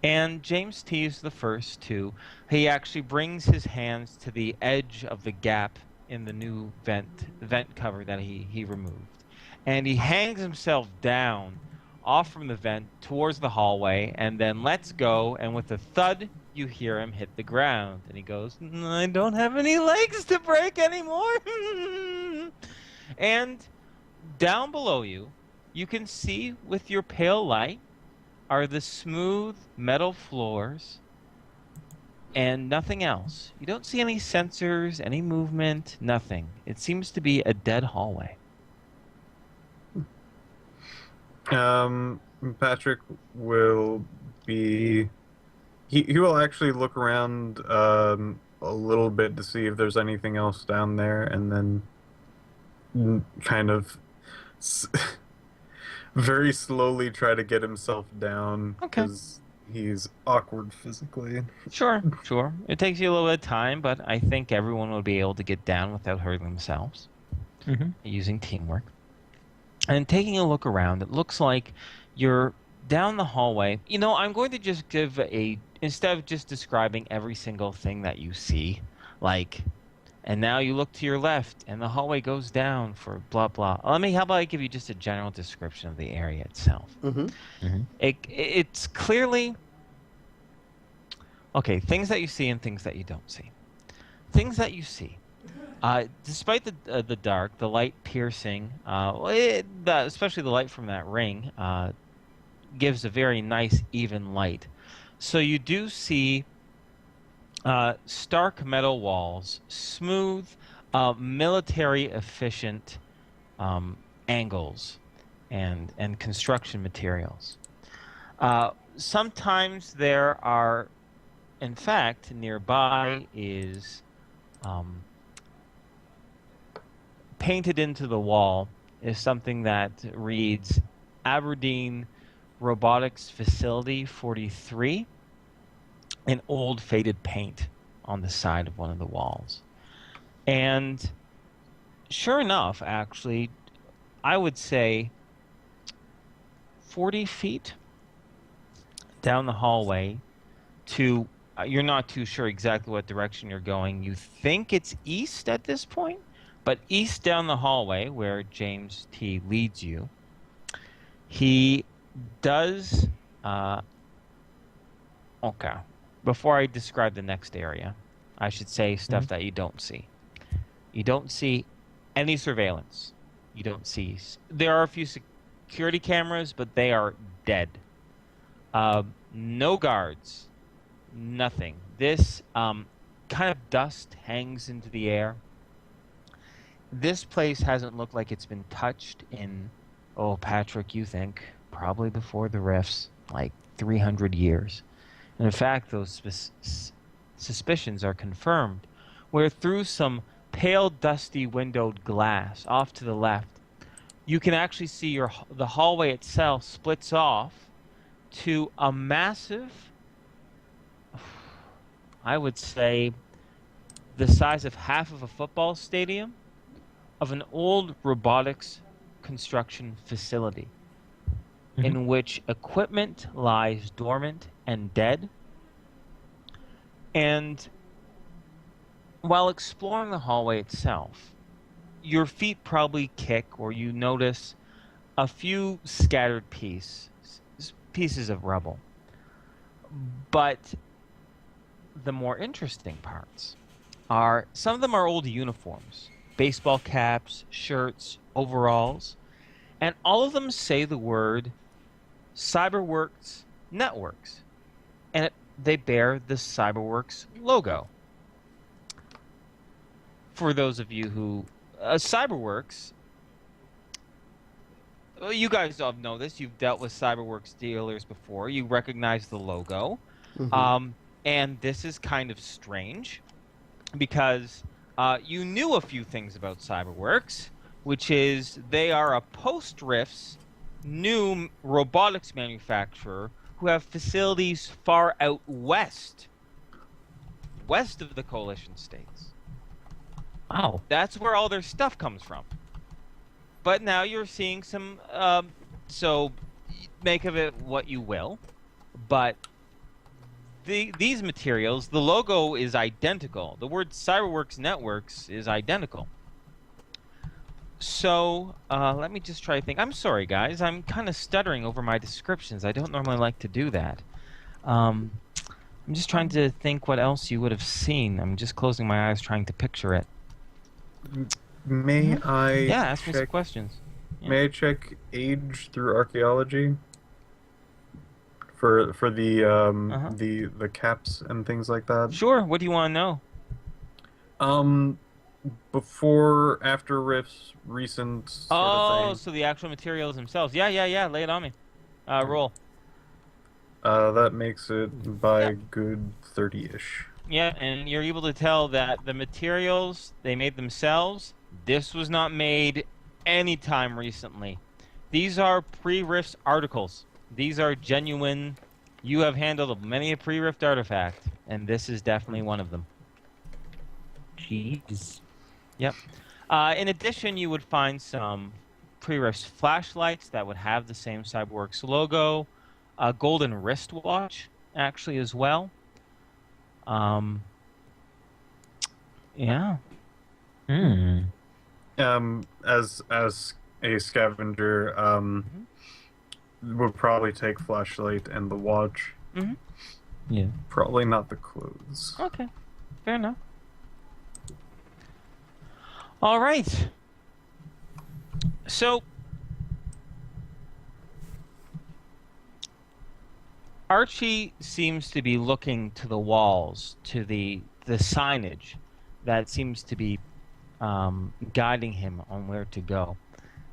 And James T is the first to. He actually brings his hands to the edge of the gap in the new vent cover that he removed. And he hangs himself down off from the vent towards the hallway and then lets go. And with a thud, you hear him hit the ground. And he goes, I don't have any legs to break anymore. And down below you, you can see with your pale light are the smooth metal floors and nothing else. You don't see any sensors, any movement, nothing. It seems to be a dead hallway. Patrick will be. He will actually look around a little bit to see if there's anything else down there, and then kind of very slowly try to get himself down Okay. because he's awkward physically. Sure, sure. It takes you a little bit of time, but I think everyone will be able to get down without hurting themselves using teamwork. And taking a look around, it looks like you're down the hallway. I'm going to just give instead of just describing every single thing that you see, like, and now you look to your left and the hallway goes down for blah, blah. How about I give you just a general description of the area itself? It's clearly, okay, things that you see and things that you don't see. Things that you see. Despite the dark, the light piercing, especially the light from that ring, gives a very nice even light. So you do see stark metal walls, smooth, military efficient angles, and construction materials. Sometimes there are, in fact, nearby is painted into the wall is something that reads Aberdeen Robotics Facility 43 in old faded paint on the side of one of the walls. And sure enough, actually, I would say 40 feet down the hallway to, you're not too sure exactly what direction you're going. You think it's east at this point? But east down the hallway, where James T leads you, he does. Okay. Before I describe the next area, I should say stuff that you don't see. You don't see any surveillance. You don't see. There are a few security cameras, but they are dead. No guards. Nothing. This kind of dust hangs into the air. This place hasn't looked like it's been touched in, oh, Patrick, you think, probably before the rifts, like 300 years. And in fact, those suspicions are confirmed, where through some pale, dusty windowed glass off to the left, you can actually see the hallway itself splits off to a massive, I would say, the size of half of a football stadium, of an old robotics construction facility in which equipment lies dormant and dead. And while exploring the hallway itself, your feet probably kick or you notice a few scattered pieces of rubble. But the more interesting parts are some of them are old uniforms. Baseball caps, shirts, overalls, and all of them say the word Cyberworks Networks, and they bear the Cyberworks logo. For those of you who, Cyberworks, you guys all know this, you've dealt with Cyberworks dealers before, you recognize the logo, and this is kind of strange, because you knew a few things about Cyberworks, which is they are a post-Rifts new robotics manufacturer who have facilities far out west of the coalition states. Wow. That's where all their stuff comes from. But now you're seeing some, so make of it what you will, but these materials, the logo is identical. The word Cyberworks Networks is identical. So let me just try to think. I'm sorry, guys. I'm kind of stuttering over my descriptions. I don't normally like to do that. I'm just trying to think what else you would have seen. I'm just closing my eyes trying to picture it. May I? Yeah, ask me some check, questions. Yeah. May I check age through archaeology? For the caps and things like that. Sure. What do you want to know? Before, after riffs, recent sort of Oh, thing. so the actual materials themselves. Yeah. Lay it on me. Roll. That makes it by Yeah. a good 30-ish. Yeah, and you're able to tell that the materials they made themselves, this was not made anytime recently. These are pre-Rift articles. These are genuine. You have handled many a pre-Rift artifact, and this is definitely one of them. Jeez. Yep. In addition, you would find some pre-Rift flashlights that would have the same Cyberworks logo, a golden wristwatch, actually, as well. Yeah. Hmm. As a scavenger, would probably take flashlight and the watch. Mm-hmm. Yeah. Probably not the clothes. Okay. Fair enough. All right. So, Archie seems to be looking to the walls, to the signage that seems to be guiding him on where to go,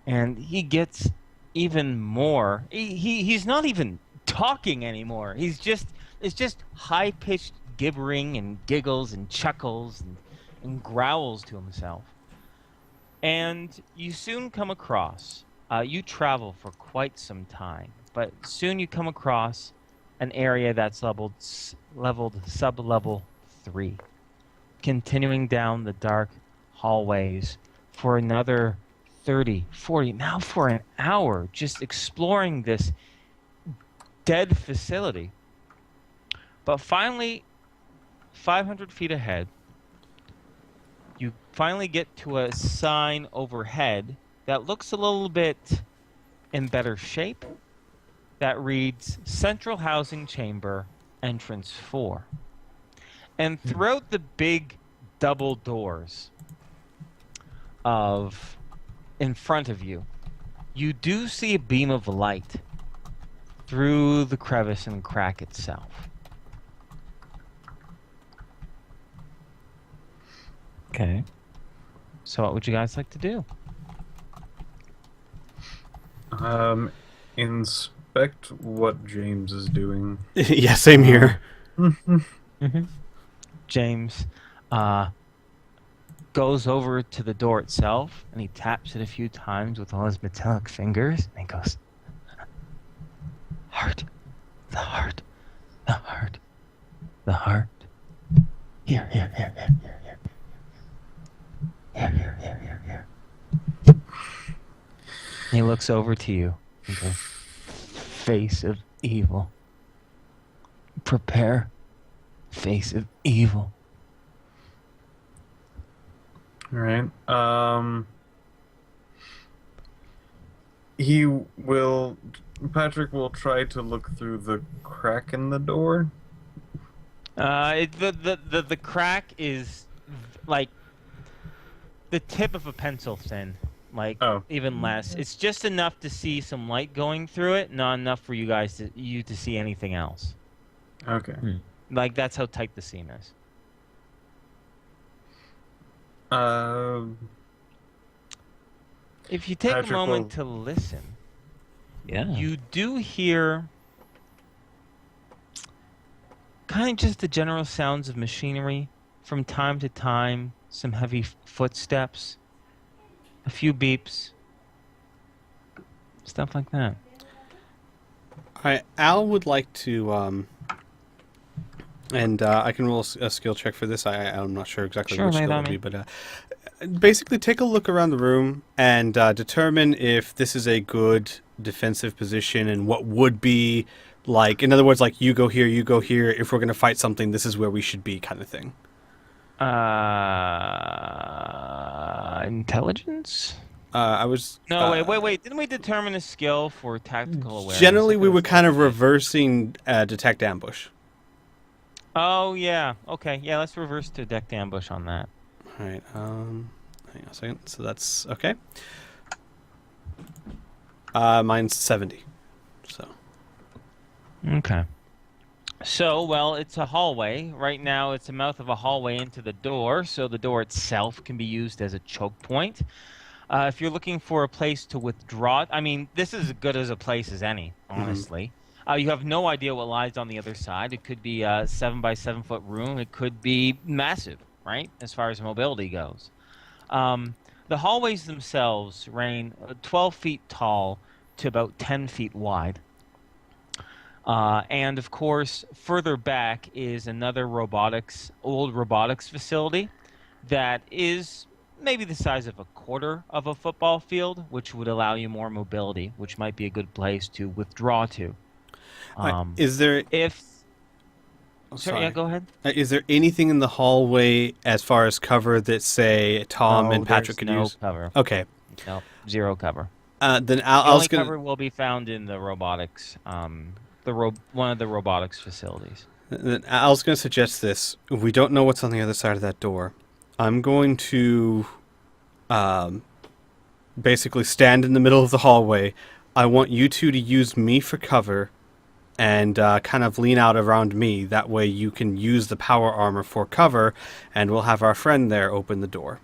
and he gets even more. He's not even talking anymore. It's just high pitched gibbering and giggles and chuckles and growls to himself. And you soon come across. You travel for quite some time, but soon you come across an area that's leveled sub-level 3, continuing down the dark hallways for another 30, 40, now for an hour, just exploring this dead facility. But finally, 500 feet ahead, you finally get to a sign overhead that looks a little bit in better shape, that reads Central Housing Chamber, Entrance 4. And throughout the big double doors in front of you, you do see a beam of light through the crevice and crack itself. Okay. So what would you guys like to do? Inspect what James is doing. Yeah, same here. Mm-hmm. James goes over to the door itself and he taps it a few times with all his metallic fingers and he goes, heart, the heart, the heart, the heart. Here, here, here, here, here, here. Here, here, here, here, here. And he looks over to you and goes, face of evil. Prepare, face of evil. All right. Patrick will try to look through the crack in the door. The crack is like the tip of a pencil thin, like even less. It's just enough to see some light going through it, not enough for you to see anything else. Okay. Like that's how tight the seam is. If you take Patrick a moment will- to listen, Yeah. you do hear kind of just the general sounds of machinery from time to time, some heavy footsteps, a few beeps, stuff like that. Al would like to, and I can roll a skill check for this. I'm not sure exactly Sure, which lay it skill it on would me. be, but basically take a look around the room and determine if this is a good defensive position and what would be Like, in other words, like, you go here, you go here. If we're going to fight something, this is where we should be, kind of thing. Intelligence? I was... No, wait. Didn't we determine a skill for tactical awareness? Generally, we were kind of reversing detect ambush. Oh, yeah. Okay, yeah, let's reverse detect ambush on that. All right, hang on a second. So that's... Okay. Mine's 70. So... Okay. So, well, it's a hallway. Right now, it's the mouth of a hallway into the door, so the door itself can be used as a choke point. If you're looking for a place to withdraw, I mean, this is as good as a place as any, honestly. You have no idea what lies on the other side. It could be a 7 by 7 foot room. It could be massive, right, as far as mobility goes. The hallways themselves range 12 feet tall to about 10 feet wide. And of course, further back is another old robotics facility that is maybe the size of a quarter of a football field, which would allow you more mobility, which might be a good place to withdraw to. Is there... Sorry, yeah, go ahead. Is there anything in the hallway as far as cover that, say, Tom and Patrick could use? No cover. Okay. No, zero cover. Then The only cover will be found in the robotics, one of the robotics facilities. I was going to suggest this. We don't know what's on the other side of that door. I'm going to basically stand in the middle of the hallway. I want you two to use me for cover and kind of lean out around me. That way you can use the power armor for cover, and we'll have our friend there open the door.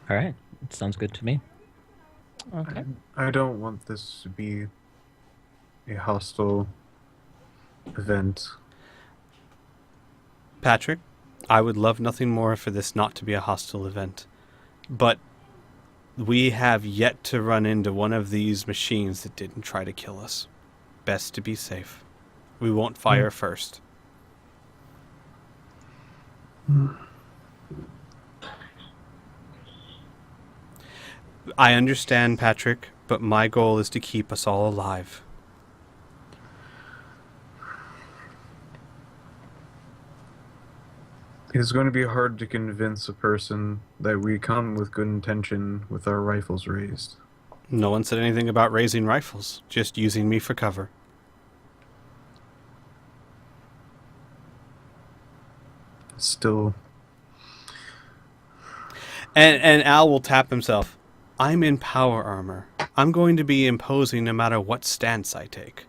All right. Sounds good to me. Okay. I don't want this to be a hostile event. Patrick, I would love nothing more for this not to be a hostile event. But we have yet to run into one of these machines that didn't try to kill us. Best to be safe. We won't fire first. I understand, Patrick, but my goal is to keep us all alive. It's going to be hard to convince a person that we come with good intention with our rifles raised. No one said anything about raising rifles, just using me for cover. Still, And Al will tap himself. I'm in power armor. I'm going to be imposing no matter what stance I take.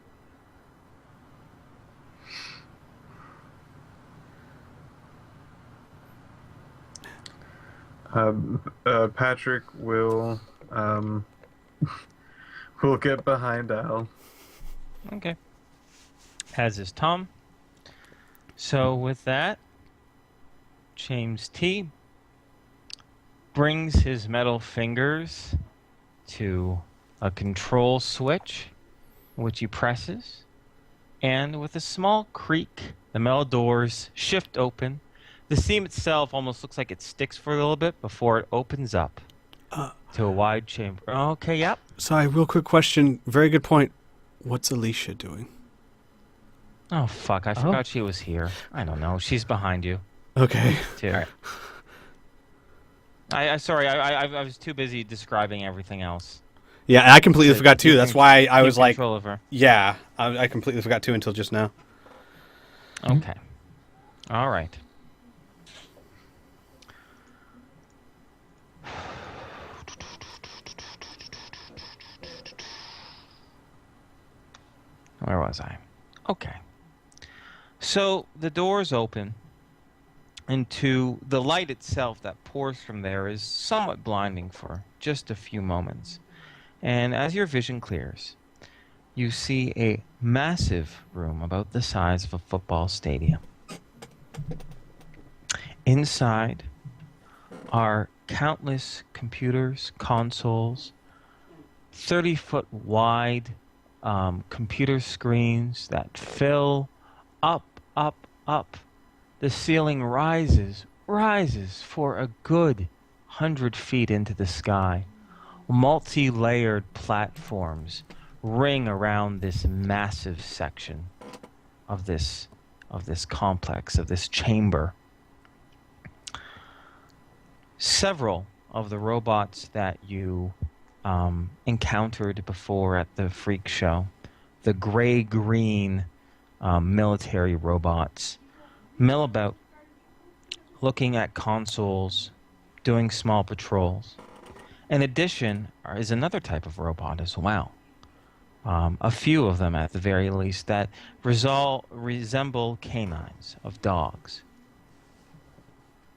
Patrick will will get behind Al. Okay. As is Tom. So with that, James T brings his metal fingers to a control switch, which he presses, and with a small creak, the metal doors shift open. The seam itself almost looks like it sticks for a little bit before it opens up to a wide chamber. Okay, yep. Sorry, real quick question. Very good point. What's Alicia doing? Oh, fuck, I forgot she was here. I don't know. She's behind you, Okay. too. All right. Sorry, I was too busy describing everything else. Yeah, I completely To forgot too. keep That's why I keep was like, control of her. yeah, I completely forgot too until just now. Okay. All right. Where was I? Okay. So the doors open, and to the light itself that pours from there is somewhat blinding for just a few moments. And as your vision clears, you see a massive room about the size of a football stadium. Inside are countless computers, consoles, 30-foot wide computer screens that fill up. The ceiling rises for a good 100 feet into the sky. Multi-layered platforms ring around this massive section of this complex, of this chamber. Several of the robots that you encountered before at the freak show, the gray-green military robots, mill about, looking at consoles, doing small patrols. In addition, is another type of robot as well. A few of them, at the very least, that resemble canines of dogs.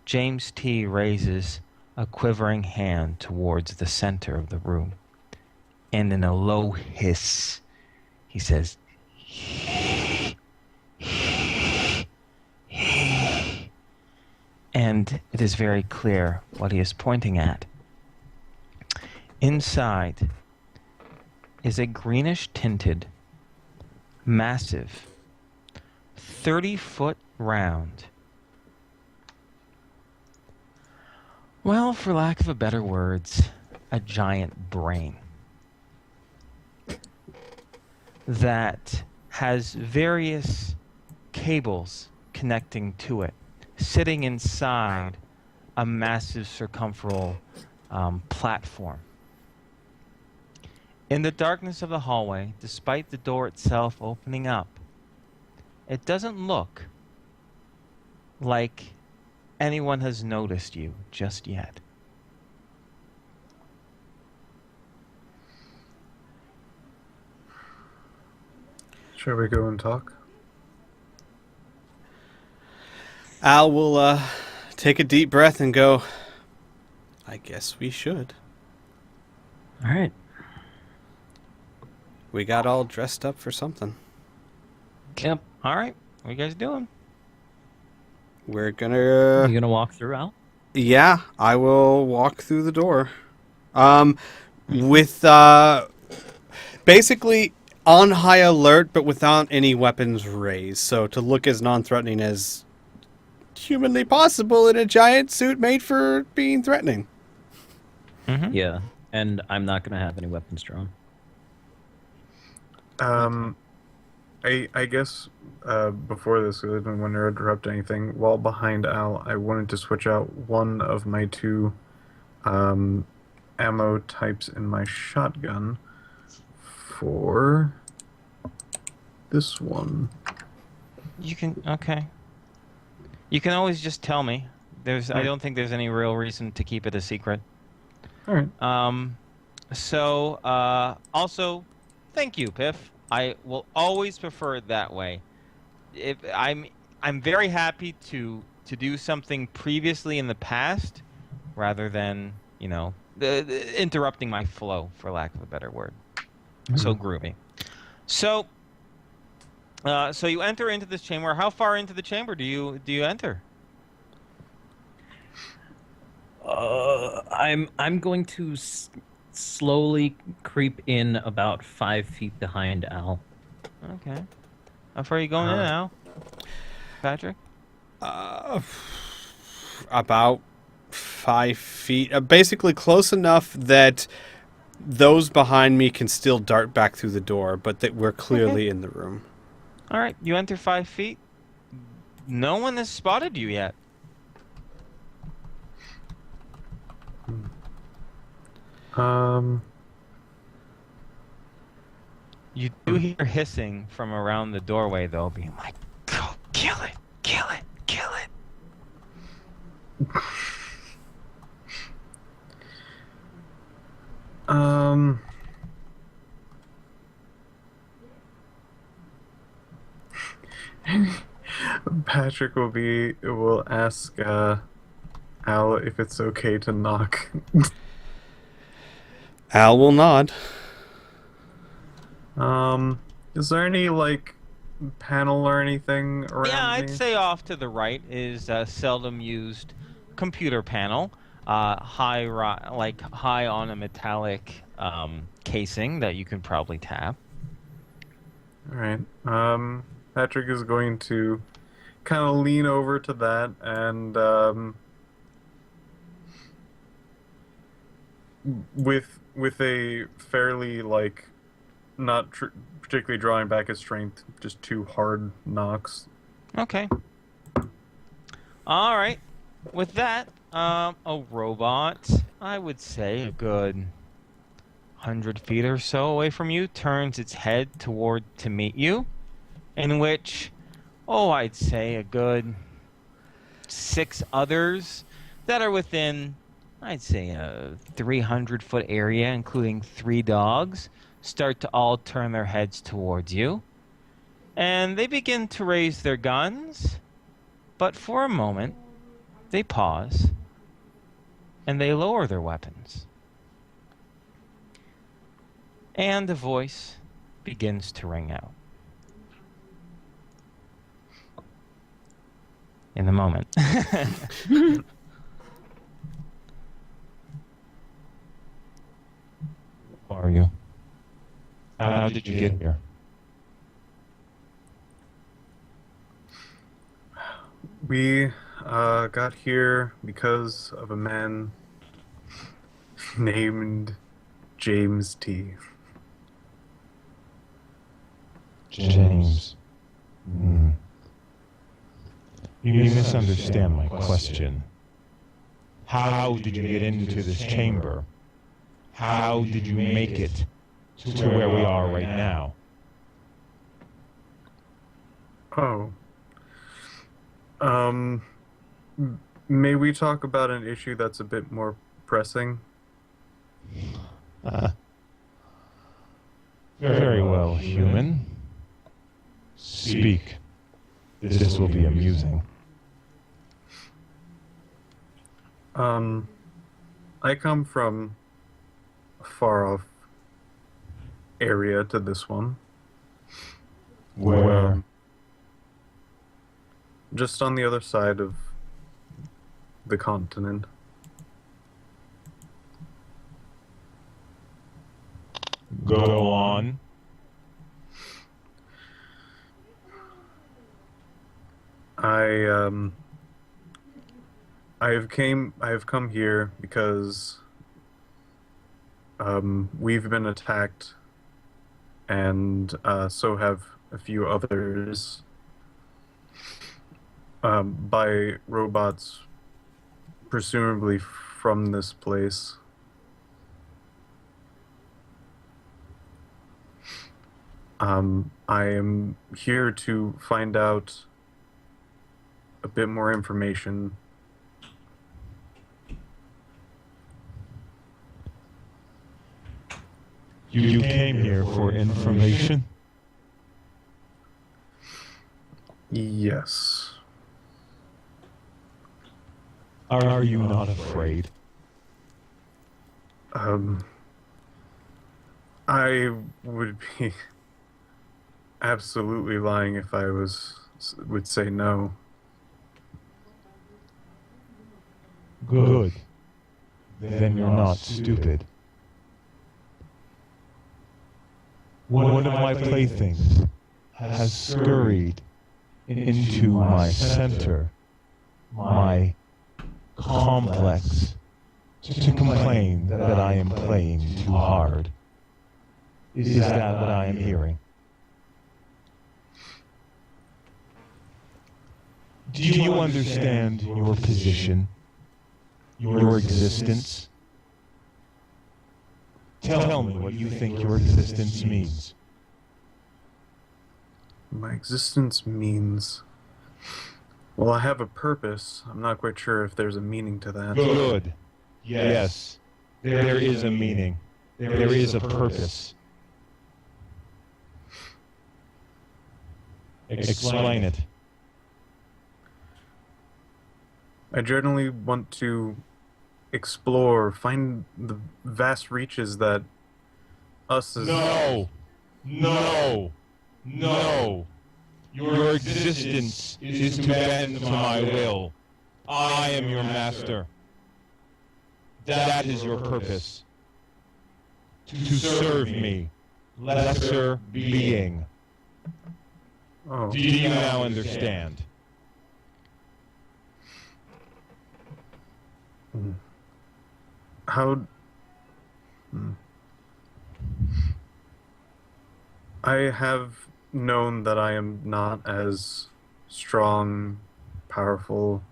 James T. raises a quivering hand towards the center of the room, and in a low hiss, he says, and it is very clear what he is pointing at. Inside is a greenish-tinted, massive, 30-foot round, well, for lack of a better words, a giant brain that has various cables connecting to it, sitting inside a massive circumferential platform. In the darkness of the hallway, despite the door itself opening up, it doesn't look like anyone has noticed you just yet. Shall we go and talk? Al will take a deep breath and go, I guess we should. All right. We got all dressed up for something. Yep. All right, what are you guys doing? We're gonna... You gonna walk through, Al? Yeah, I will walk through the door. With, basically on high alert, but without any weapons raised. So to look as non-threatening as humanly possible in a giant suit made for being threatening. Mm-hmm. Yeah. And I'm not gonna have any weapons drawn. I guess before this, I didn't want to interrupt anything. While behind Al, I wanted to switch out one of my two ammo types in my shotgun for this one. You can, okay. You can always just tell me. I don't think there's any real reason to keep it a secret. All right. Also, thank you, Piff. I will always prefer it that way. If I'm very happy to do something previously in the past, rather than interrupting my flow, for lack of a better word. Mm-hmm. So groovy. So you enter into this chamber. How far into the chamber do you enter? I'm going to slowly creep in about 5 feet behind Al. Okay. How far are you going in now, Patrick? About 5 feet. Basically close enough that those behind me can still dart back through the door, but that we're clearly in the room. All right. You enter 5 feet. No one has spotted you yet. You do hear hissing from around the doorway, though, being like, "Go, kill it, kill it, kill it." Patrick will ask Al if it's okay to knock. Al will nod. Is there any panel or anything around Yeah, me? I'd say off to the right is a seldom used computer panel, high on a metallic casing that you can probably tap. All right. Patrick is going to kind of lean over to that and with a fairly like not particularly drawing back his strength, just two hard knocks. Okay. All right. With that, a robot, I would say a good 100 feet or so away from you, turns its head toward to meet you, in which, I'd say a good 6 others that are within, I'd say, a 300-foot area, including 3 dogs, start to all turn their heads towards you. And they begin to raise their guns, but for a moment, they pause, and they lower their weapons. And a voice begins to ring out. In a moment. Who are you? How did you get here? We got here because of a man named James T. James. You misunderstand my question. How did you get into this chamber? How did you make it to where we are right now? Oh. May we talk about an issue that's a bit more pressing? Very well, human. Speak. This will be amusing. I come from a far-off area to this one. Where? Just on the other side of the continent. Go on. I have come here because we've been attacked, and so have a few others, by robots, presumably from this place. I am here to find out a bit more information. You came here for information? Yes. Are you not afraid? I would be absolutely lying if I would say no. Good. Then you're not stupid. One of my playthings has scurried into my center, my complex, to complain that I am playing too hard. Is that what I am hearing? Do you understand your position, your existence? Tell me what you think your existence means. My existence means... Well, I have a purpose. I'm not quite sure if there's a meaning to that. Good. Yes. There is a meaning. There is a purpose. Explain it. I generally want to explore, find the vast reaches that us as... No! No! No! Your existence is to bend to my will. I am your master. That is your purpose. To serve me, lesser being. Oh. Do you now understand? How Hmm. I have known that I am not as strong, powerful,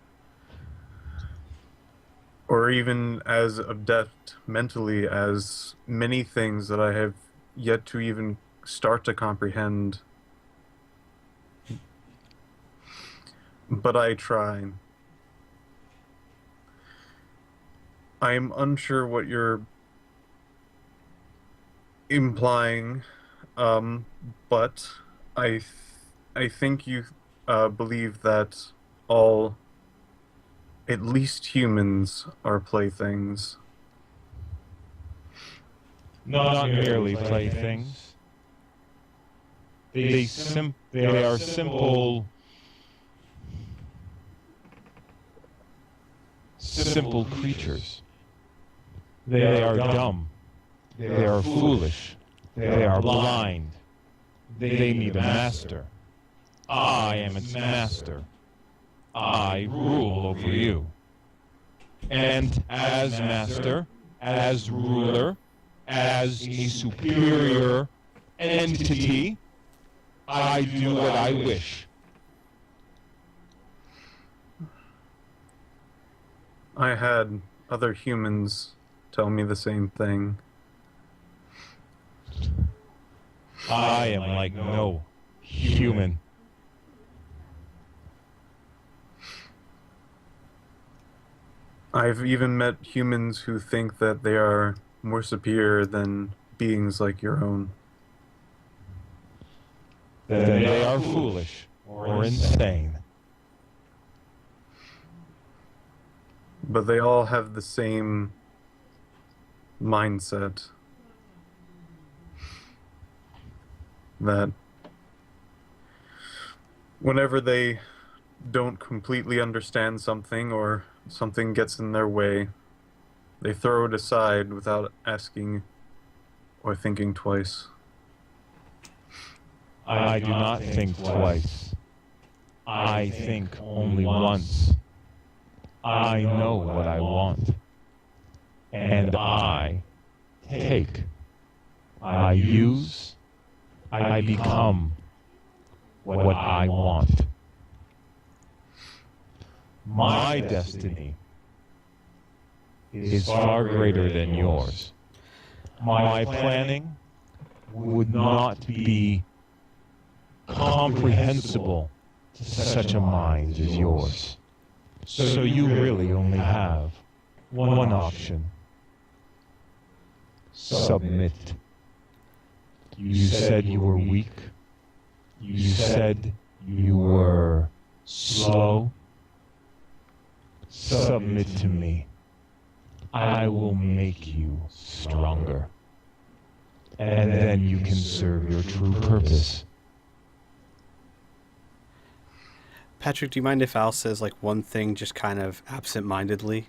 or even as adept mentally as many things that I have yet to even start to comprehend. But I try. I am unsure what you're implying, um, but I think you believe that all, at least humans, are playthings. Not merely playthings. They are simple creatures. They are dumb. They are foolish. They are blind. They need a master. I am its master. I rule over you. And as master, as ruler, as a superior entity, I do what I wish. I had other humans tell me the same thing. I am like no human. I've even met humans who think that they are more superior than beings like your own. Then they are foolish or insane. But they all have the same mindset that whenever they don't completely understand something or something gets in their way, they throw it aside without asking or thinking twice. I do not think twice. I think only once. I know what I want. And I take. I use. I become what I want. My destiny is far greater than yours. My planning would not be comprehensible to such a mind as yours. So you really only have one option. Submit. You said you were weak. You said you were slow. Submit to me. I will make you stronger. And then you can serve your true purpose. Patrick, do you mind if Al says like one thing just kind of absent-mindedly?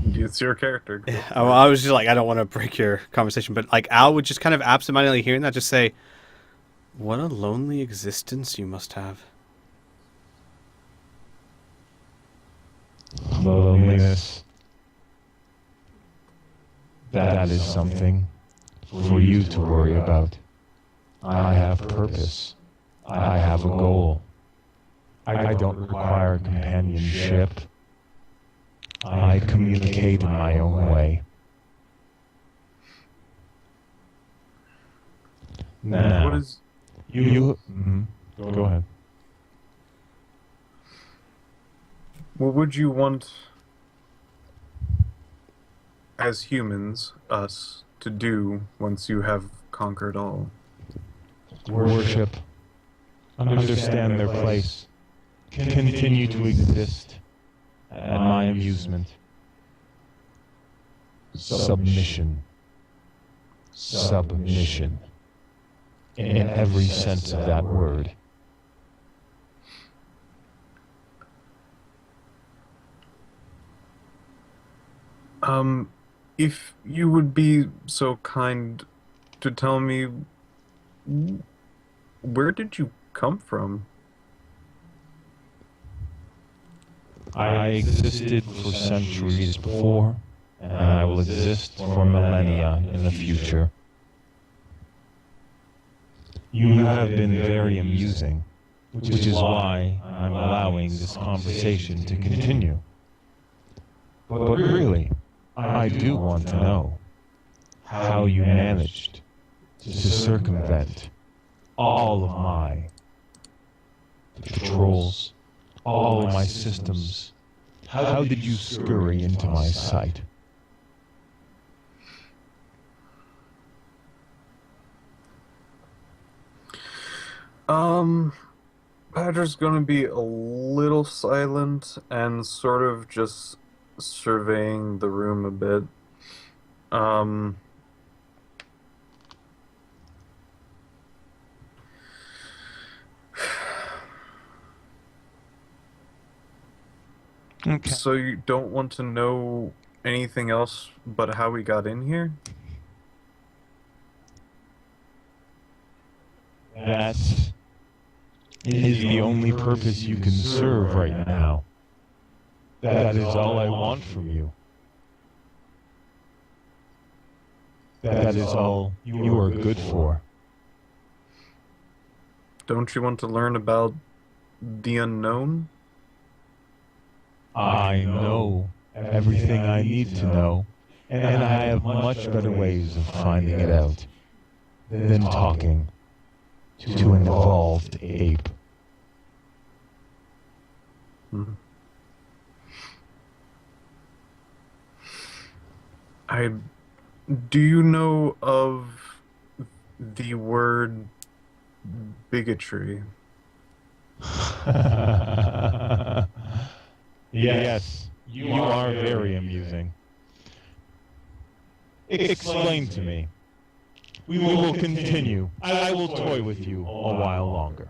It's your character. Yeah, I was just like, I don't want to break your conversation, but like Al would just kind of absent-mindedly hearing that just say, "What a lonely existence you must have." Loneliness. That is something for you to worry about. I have purpose. I have a goal. I don't require companionship. I communicate in my own way. Now, What is go ahead. what would you want as humans, us, to do once you have conquered all? Worship. Understand their place. Continue to exist at my amusement. Submission. Submission. In every sense of that word. If you would be so kind to tell me, where did you come from? I existed for centuries before, and I will exist for millennia in the future. You have been very amusing, which is why I'm allowing this conversation to continue. But really, I do want to know how you managed to circumvent all of my patrols, all of my systems. How did you scurry into my sight? Badger's gonna be a little silent and sort of just surveying the room a bit. Um, Okay. so you don't want to know anything else but how we got in here? That is the only purpose you can serve right now. That is all I want from you. That is all you are good for. Don't you want to learn about the unknown? I know everything I need to know, and I have much better ways of finding it out than talking to an evolved ape. Hmm. I do you know of the word bigotry? Yes, you are very amusing. Explain to me. We will continue. I will toy with you a while longer.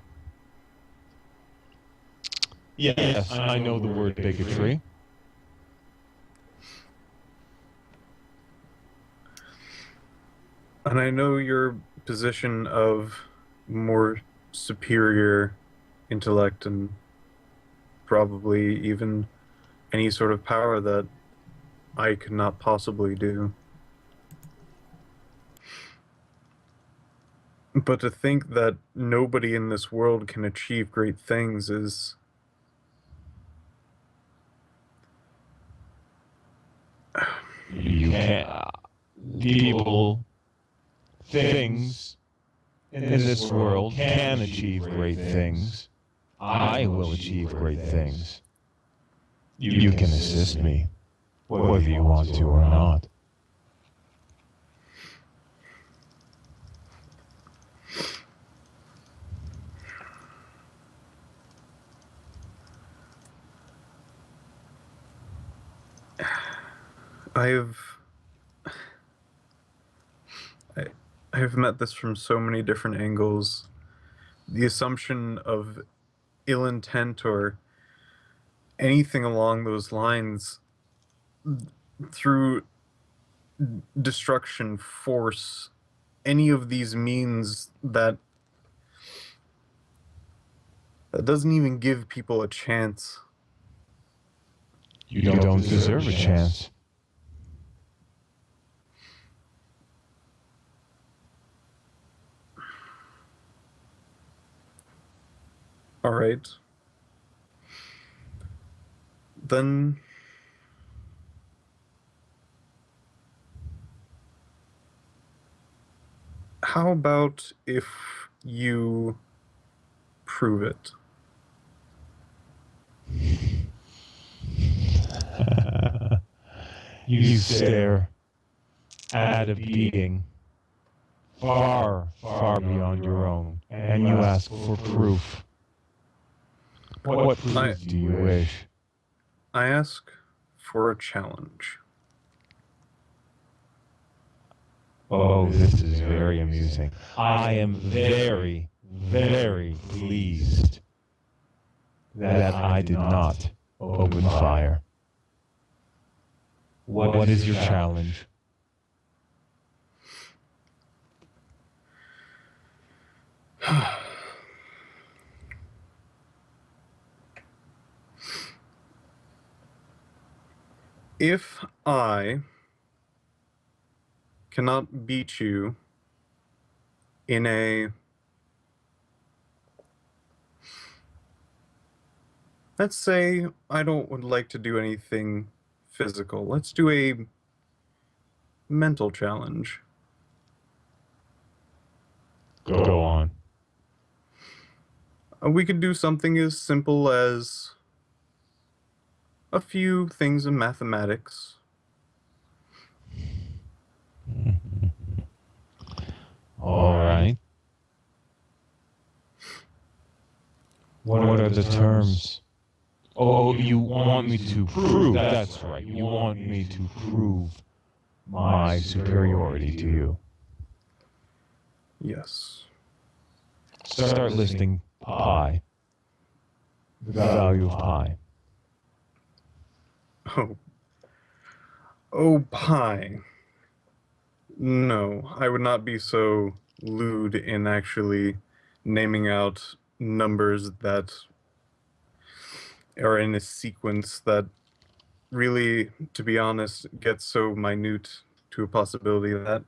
Yes, I know the word bigotry. And I know your position of more superior intellect and probably even any sort of power that I could not possibly do. But to think that nobody in this world can achieve great things is You can't. People, things in this world can achieve great things. I will achieve great things. You can assist me, whether you want to or not. I've I, I've met this from so many different angles. The assumption of ill intent or anything along those lines through destruction, force, any of these means that doesn't even give people a chance. You don't deserve a chance. All right. Then how about if you prove it? You stare at a being far, far beyond your own, and you ask for proof. What proof do you wish? I ask for a challenge. Oh, this is very amusing. I am very, very pleased that I did not open fire. What is your challenge? If I cannot beat you in a... Let's say I don't would like to do anything physical. Let's do a mental challenge. Go on. We could do something as simple as a few things in mathematics. All right. What are the terms? Oh, you want me to prove? That's right. You want me to prove my superiority to you. Yes. Start listing pi. The value of pi. Oh. Oh, pi. No, I would not be so lewd in actually naming out numbers that are in a sequence that really, to be honest, gets so minute to a possibility that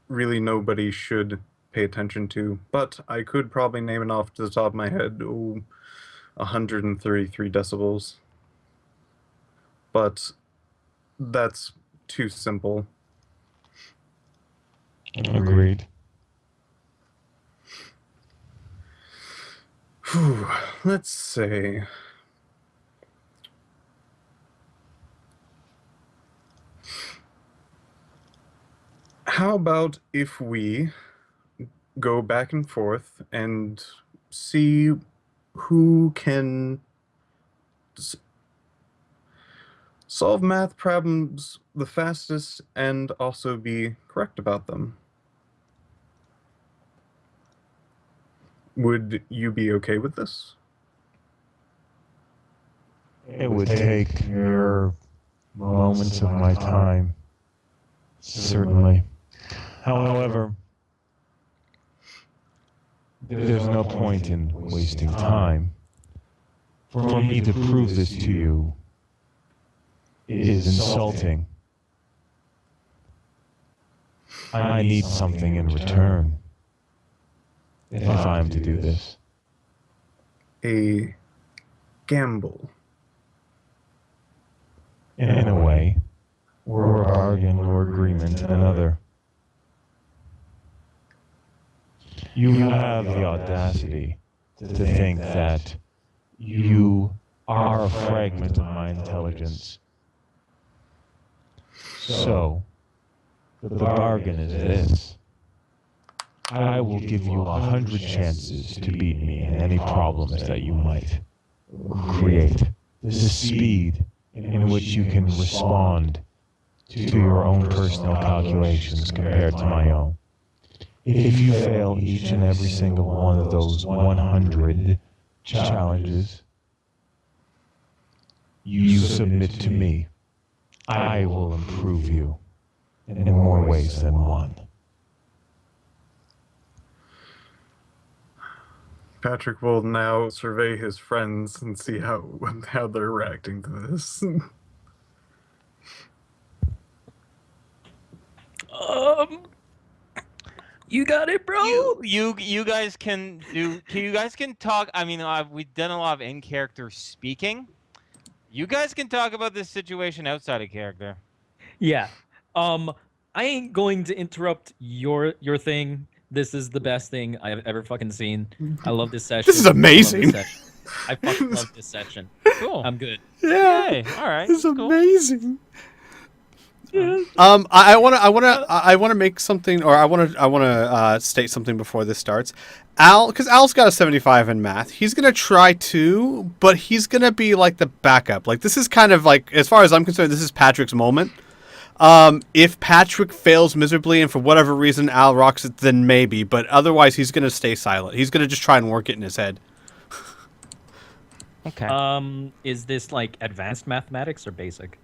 really nobody should pay attention to. But I could probably name it off to the top of my head. Oh, 133 decibels. But that's too simple. Agreed. Whew, let's say... How about if we go back and forth and see who can solve math problems the fastest and also be correct about them? Would you be okay with this? It would take mere moments of my time. Certainly. However, there's no point in wasting time. For me to prove this to you is insulting. I need something in return if I am to do this. A gamble. In a way, or a bargain or agreement, another. You have the audacity to think that you are a fragment of my intelligence. So, the bargain is this. I will give you 100 chances to beat me in any problems that you might create. This is speed in which you can respond to your own personal calculations compared to my own. If you fail each and every single one of those 100 challenges, you submit to me. I will improve you in more ways than one. Patrick will now survey his friends and see how they're reacting to this. You got it, bro. You guys can do. You guys can talk. I mean, we've done a lot of in character speaking. You guys can talk about this situation outside of character. Yeah. I ain't going to interrupt your thing. This is the best thing I've ever fucking seen. I love this session. This is amazing. I fucking love this session. Cool. I'm good. Yeah, Hey, all right. this is cool. amazing. I want to make something, or I want to state something before this starts. Because Al's got a 75 in math. He's gonna try to, but he's gonna be like the backup. Like, this is kind of like, as far as I'm concerned, this is Patrick's moment. If Patrick fails miserably and for whatever reason Al rocks it, then maybe. But otherwise, he's gonna stay silent. He's gonna just try and work it in his head. Okay. Is this like advanced mathematics or basic?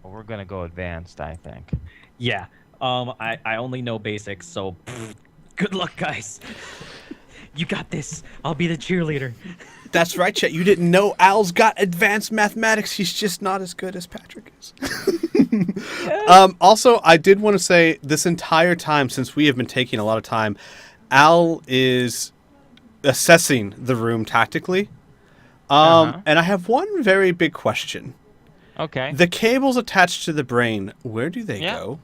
Well, we're gonna go advanced, I think. Yeah. I only know basics, so good luck, guys. You got this. I'll be the cheerleader. That's right, Chet. You didn't know Al's got advanced mathematics. He's just not as good as Patrick is. Also, I did want to say this entire time, since we have been taking a lot of time, Al is assessing the room tactically. And I have one very big question. Okay. The cables attached to the brain, where do they Yeah. go?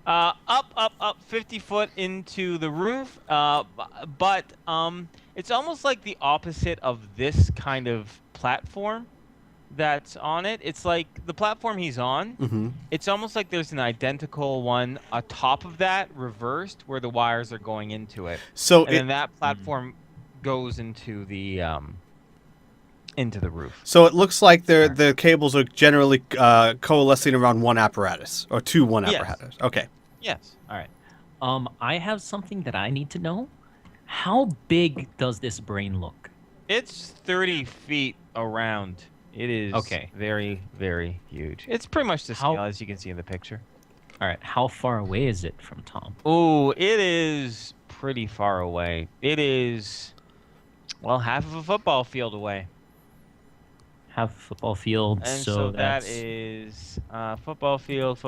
Up 50 foot into the roof. But it's almost like the opposite of this kind of platform that's on it. It's like the platform he's on. Mm-hmm. It's almost like there's an identical one atop of that, reversed, where the wires are going into it. So And then that platform goes into the roof. So it looks like the cables are generally coalescing around one apparatus or to one Yes. apparatus. Okay. Yes. All right. I have something that I need to know. How big does this brain look? It's 30 feet around. It is Okay. very, very huge. It's pretty much the How- scale as you can see in the picture. All right, how far away is it from Tom? Oh, it is pretty far away. It is, well, half of a football field away. Half a football field, And so that that's is football field.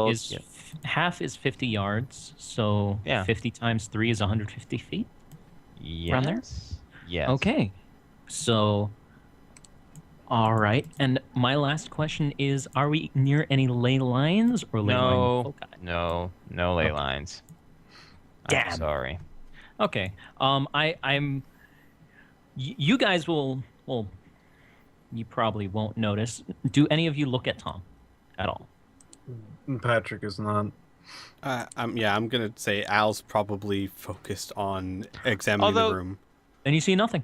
is Yep. half is 50 yards, so Yeah. 50 times 3 is 150 feet. Around there? Yes. Okay, so all right. And my last question is: are we near any ley lines or ley line No, foci? no ley lines. Damn. I'm sorry. Okay. You guys will. Well, you probably won't notice. Do any of you look at Tom at all? Patrick is not. I'm gonna say Al's probably focused on examining Although- the room. And you see nothing.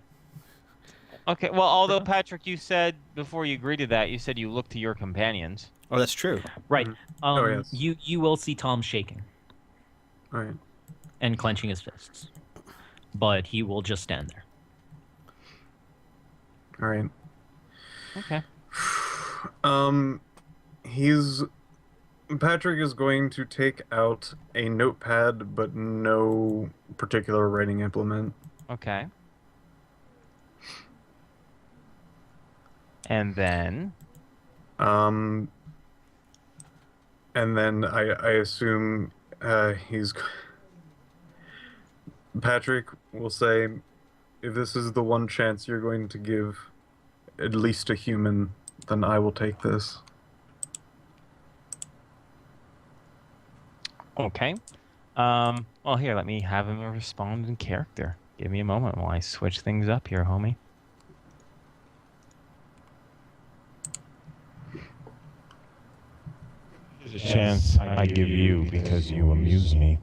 Okay. Well, although Patrick, you said before you agreed to that, you said you looked to your companions. Oh, that's true. Right. Oh, yes. You will see Tom shaking All right. and clenching his fists, but he will just stand there. All right. Okay. Patrick is going to take out a notepad, but no particular writing implement. Okay. And then. And then I assume Patrick will say, if this is the one chance you're going to give at least a human, then I will take this. Okay. Well, here, let me have him respond in character. Give me a moment while I switch things up here, homie. There's a chance I give you because you amuse me.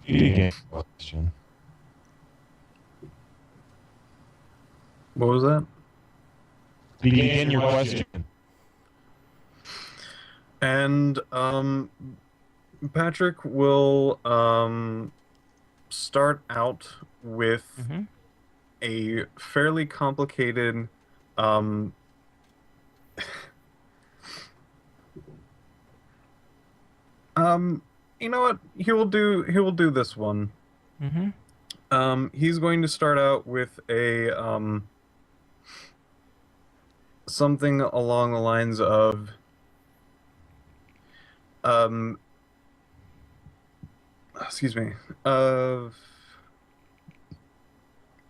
Begin question. What was that? Begin your question. And Patrick will start out with Mm-hmm. a fairly complicated you know what? He will do this one. Mm-hmm. He's going to start out with a something along the lines of excuse me, of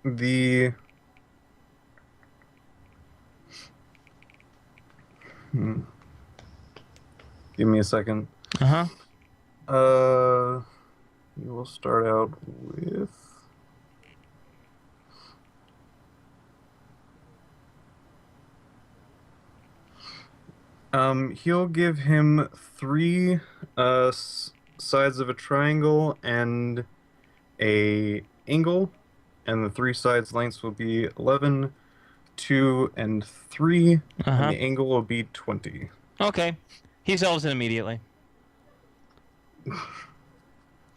the give me a second. Uh-huh. We will start out with he'll give him three sides of a triangle and a angle, and the three sides lengths will be 11, 2, and 3, Uh-huh. and the angle will be 20. Okay. He solves it immediately.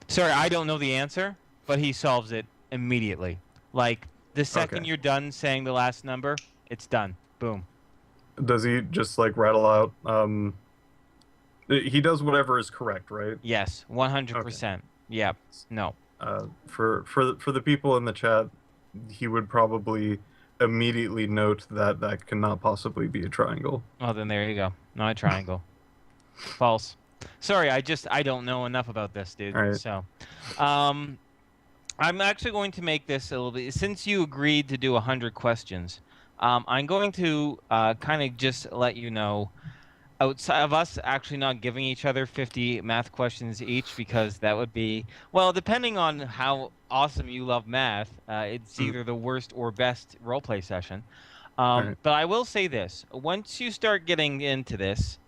Sorry, I don't know the answer, but he solves it immediately. Like, the second Okay. you're done saying the last number, it's done. Boom. Does he just like rattle out he does whatever is correct, right? Yes, 100%. Yep. No. For the people in the chat, he would probably immediately note that that cannot possibly be a triangle. Oh, then there you go. Not a triangle. False. Sorry, I don't know enough about this, dude. All right. So, I'm actually going to make this a little bit. Since you agreed to do 100 questions, I'm going to kind of just let you know, outside of us actually not giving each other 50 math questions each, because that would be, well, depending on how awesome you love math, it's either the worst or best roleplay session. Right. But I will say this: once you start getting into this,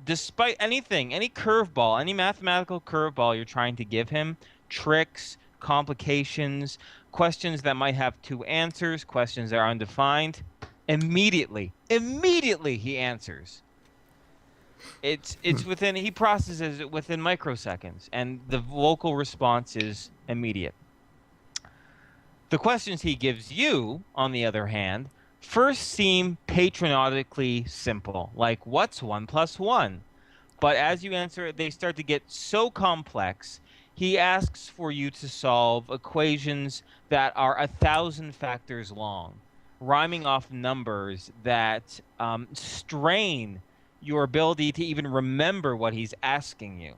despite anything, any curveball, any mathematical curveball you're trying to give him, tricks, complications, questions that might have two answers, questions that are undefined, immediately he answers. It's within, he processes it within microseconds, and the vocal response is immediate. The questions he gives you, on the other hand, first seem patriotically simple, like what's 1 + 1? But as you answer it, they start to get so complex. He asks for you to solve equations that are 1,000 factors long, rhyming off numbers that strain your ability to even remember what he's asking you.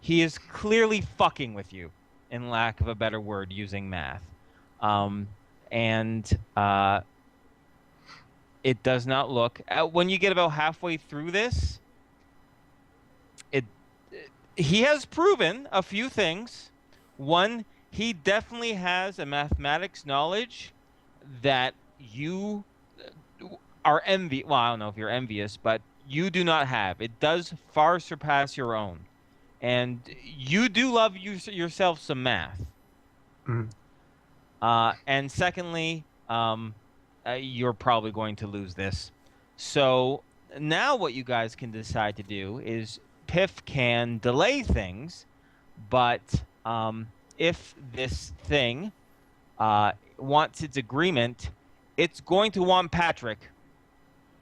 He is clearly fucking with you, in lack of a better word, using math. It does not look, when you get about halfway through this, he has proven a few things. One, he definitely has a mathematics knowledge that you are well, I don't know if you're envious, but you do not have. It does far surpass your own. And you do love yourself some math. Mhm. And secondly, you're probably going to lose this. So now what you guys can decide to do is Piff can delay things, but if this thing wants its agreement, it's going to want Patrick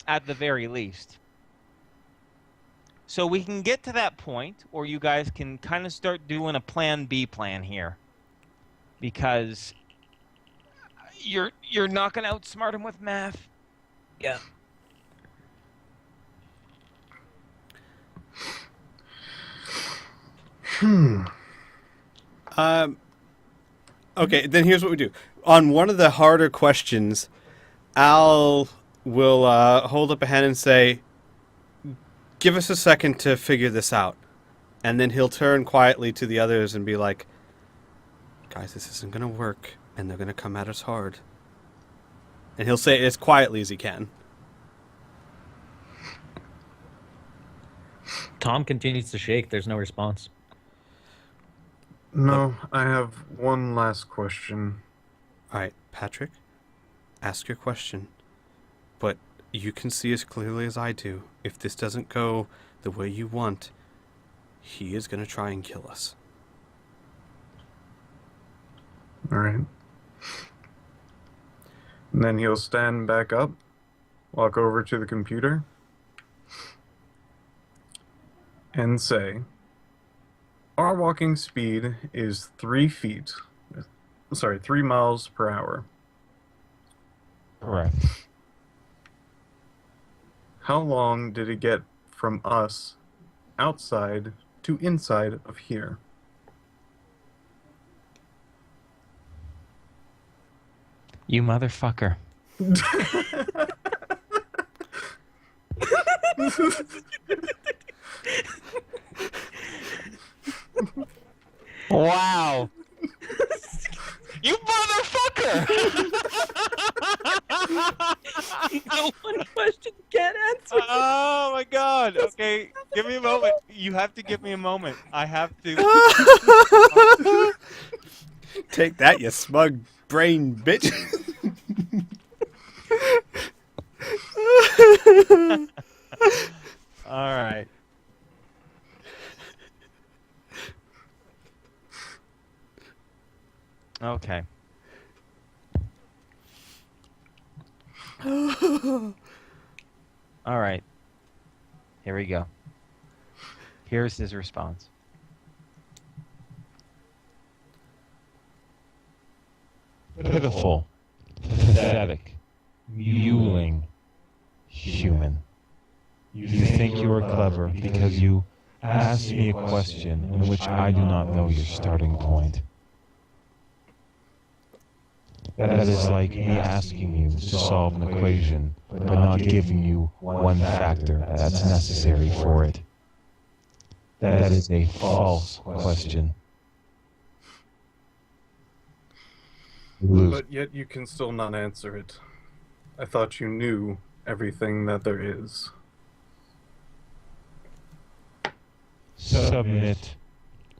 at the very least. So we can get to that point, or you guys can kind of start doing a plan B plan here, because you're not going to outsmart him with math. Yeah. Okay, then here's what we do. On one of the harder questions, Al will hold up a hand and say, "Give us a second to figure this out." And then he'll turn quietly to the others and be like, "Guys, this isn't going to work, and they're going to come at us hard." And he'll say it as quietly as he can. Tom continues to shake. There's no response. No, I have one last question. All right, Patrick, ask your question. But you can see as clearly as I do, if this doesn't go the way you want, he is going to try and kill us. All right. And then he'll stand back up, walk over to the computer, and say, "Our walking speed is 3 miles per hour. Correct. How long did it get from us outside to inside of here?" You motherfucker. Wow. You motherfucker! The one question you can't answer. Oh my god. Okay, give me a moment. You have to give me a moment. I have to. Take that, you smug brain bitch. All right. Okay. All right. Here we go. Here's his response. Pitiful. pathetic, mewling human. You think you are clever because you asked me a question in which I do not know your starting point. That is like me asking you to solve an equation, but not giving you one factor that's necessary for it. That is a false question. Lose. But yet you can still not answer it. I thought you knew everything that there is. Submit.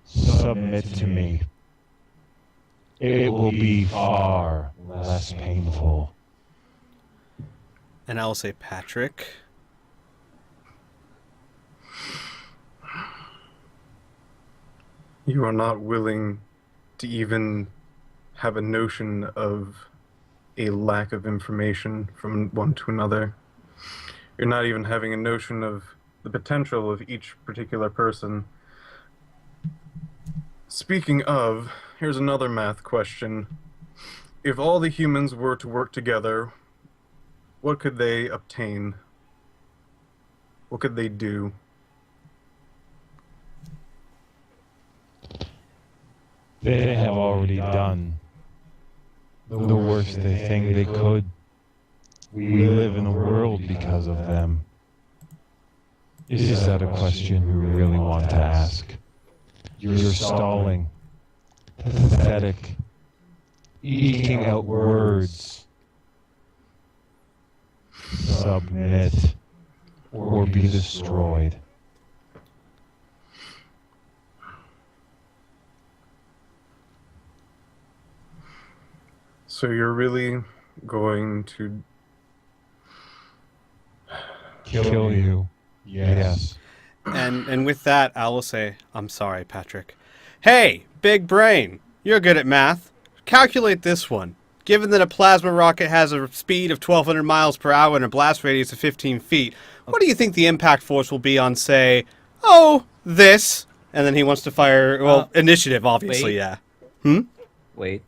Submit to me. It will be far less painful. And I'll say, Patrick, You are not willing to even have a notion of a lack of information from one to another. You're not even having a notion of the potential of each particular person. Speaking of, here's another math question. If all the humans were to work together, what could they obtain? What could they do? They have already done the worst thing they could. We live in a world because of them. Is that a question you really want to ask? You're stalling, pathetic, eking out words. Submit or be destroyed. So you're really going to... Kill you. Yes. and with that, I will say, I'm sorry, Patrick. Hey, big brain, you're good at math. Calculate this one. Given that a plasma rocket has a speed of 1,200 miles per hour and a blast radius of 15 feet, what do you think the impact force will be on, say, this? And then he wants to fire, initiative, obviously, wait. yeah. Wait.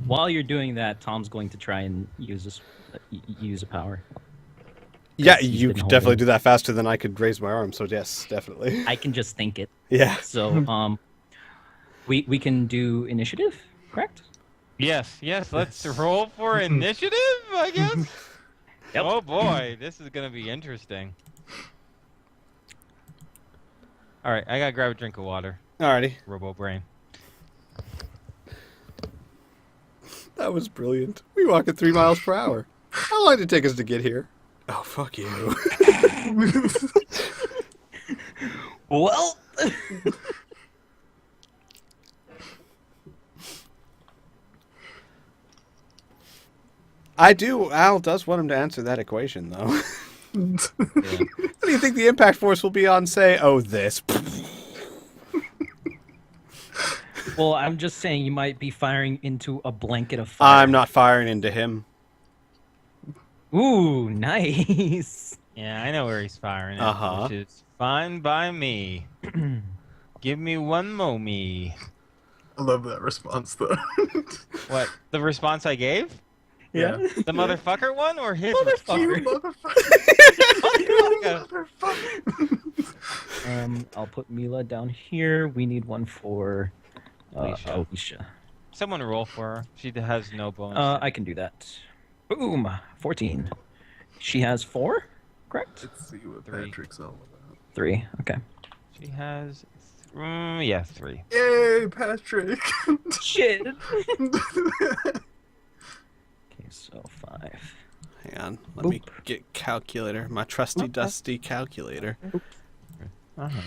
While you're doing that, Tom's going to try and use a power. Yeah, He's you been could definitely holding. do that faster than I could raise my arm, so yes, definitely. I can just think it. Yeah. So, we can do initiative, correct? Yes, let's roll for initiative, I guess. Yep. Oh boy, this is gonna be interesting. Alright, I gotta grab a drink of water. Alrighty. Robo brain. That was brilliant. We walk at 3 miles per hour. How long did it take us to get here? Oh, fuck you. Well, Al does want him to answer that equation, though. What do you think the impact force will be on, say, this? well, I'm just saying you might be firing into a blanket of fire. I'm not firing into him. Ooh, nice. Yeah, I know where he's firing at, Uh-huh. which is fine by me. Give me one momie. I love that response, though. What? The response I gave? Yeah. The motherfucker one or his You response? motherfucker! Motherfucker! I'll put Mila down here. We need one for Alicia. Alicia. Someone roll for her. She has no bonus. I can do that. Boom, 14. She has 4, correct? Let's see what 3. Patrick's all about. 3. Okay. She has 3. Yay, Patrick! Shit. Okay, so 5. Hang on. Let me Boop. get calculator. My trusty, dusty calculator. Uh-huh.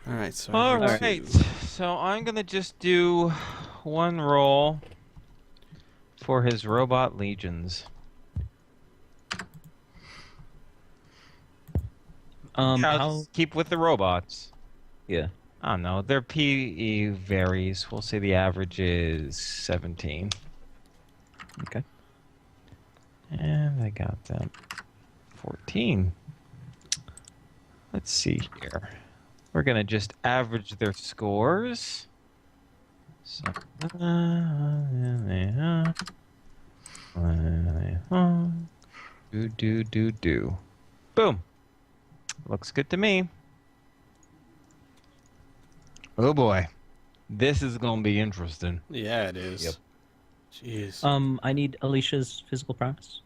Alright, so... All I have right. to- So I'm gonna just do one roll for his robot legions. I'll How? just keep with the robots. Yeah. I don't know. Their PE varies. We'll say the average is 17. Okay. And I got them 14. Let's see here. We're going to just average their scores. So, Do. Boom. Looks good to me. Oh boy. This is going to be interesting. Yeah, it is. Yep. Jeez. I need Alicia's physical prowess.